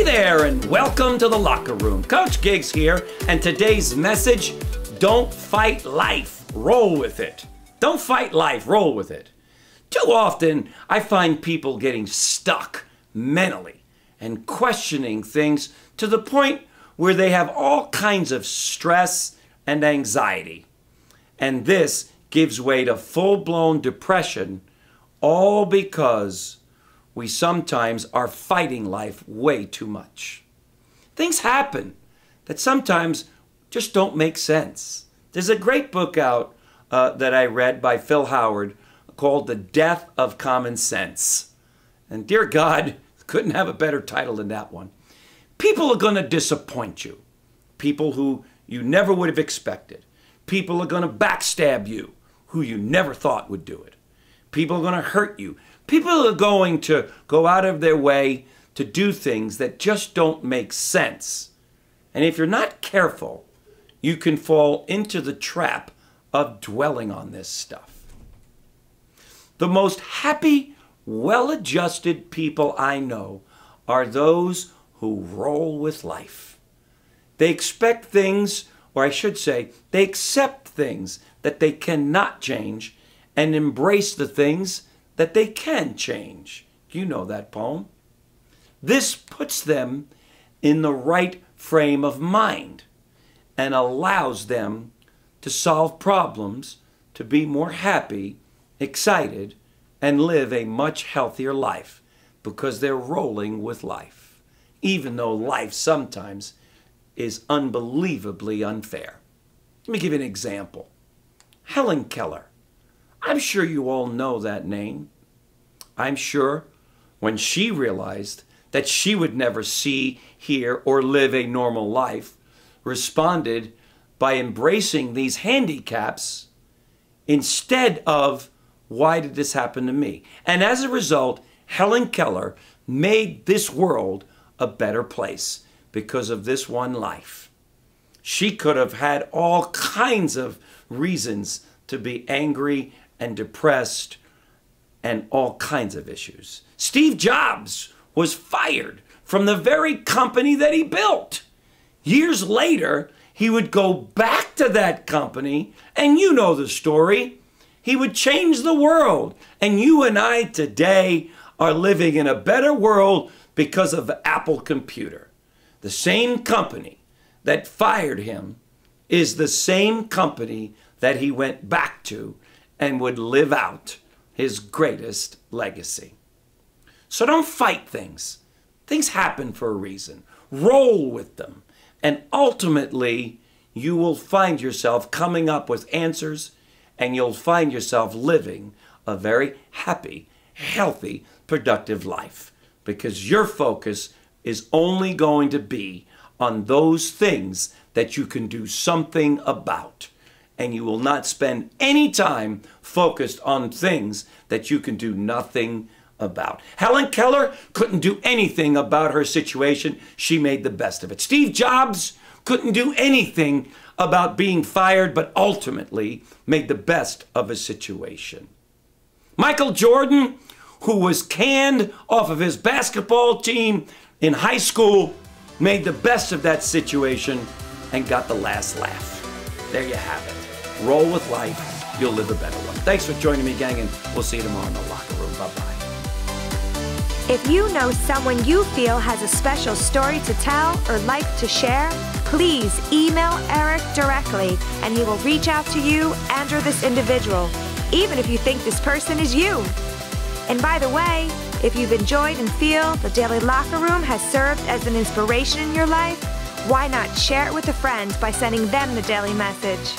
Hey there, and welcome to the Locker Room. Coach Giggs here, and today's message, don't fight life, roll with it. Don't fight life, roll with it. Too often, I find people getting stuck mentally and questioning things to the point where they have all kinds of stress and anxiety. And this gives way to full-blown depression, all because we sometimes are fighting life way too much. Things happen that sometimes just don't make sense. There's a great book out that I read by Phil Howard called The Death of Common Sense. And dear God, couldn't have a better title than that one. People are going to disappoint you. People who you never would have expected. People are going to backstab you who you never thought would do it. People are going to hurt you. People are going to go out of their way to do things that just don't make sense. And if you're not careful, you can fall into the trap of dwelling on this stuff. The most happy, well-adjusted people I know are those who roll with life. They expect things, or I should say, they accept things that they cannot change and embrace the things that they can change. You know that poem. This puts them in the right frame of mind and allows them to solve problems, to be more happy, excited, and live a much healthier life because they're rolling with life, even though life sometimes is unbelievably unfair. Let me give you an example. Helen Keller. I'm sure you all know that name. I'm sure when she realized that she would never see, hear, or live a normal life, responded by embracing these handicaps instead of, why did this happen to me? And as a result, Helen Keller made this world a better place because of this one life. She could have had all kinds of reasons to be angry and depressed and all kinds of issues. Steve Jobs was fired from the very company that he built. Years later, he would go back to that company, and you know the story. He would change the world. And you and I today are living in a better world because of Apple Computer. The same company that fired him is the same company that he went back to and would live out his greatest legacy. So don't fight things. Things happen for a reason. Roll with them. And ultimately, you will find yourself coming up with answers, and you'll find yourself living a very happy, healthy, productive life, because your focus is only going to be on those things that you can do something about. And you will not spend any time focused on things that you can do nothing about. Helen Keller couldn't do anything about her situation. She made the best of it. Steve Jobs couldn't do anything about being fired, but ultimately made the best of a situation. Michael Jordan, who was canned off of his basketball team in high school, made the best of that situation and got the last laugh. There you have it. Roll with life. You'll live a better one. Thanks for joining me, gang, and we'll see you tomorrow in the locker room. Bye-bye. If you know someone you feel has a special story to tell or life to share, please email Eric directly, and he will reach out to you and or this individual, even if you think this person is you. And by the way, if you've enjoyed and feel the Daily Locker Room has served as an inspiration in your life, why not share it with a friend by sending them the daily message?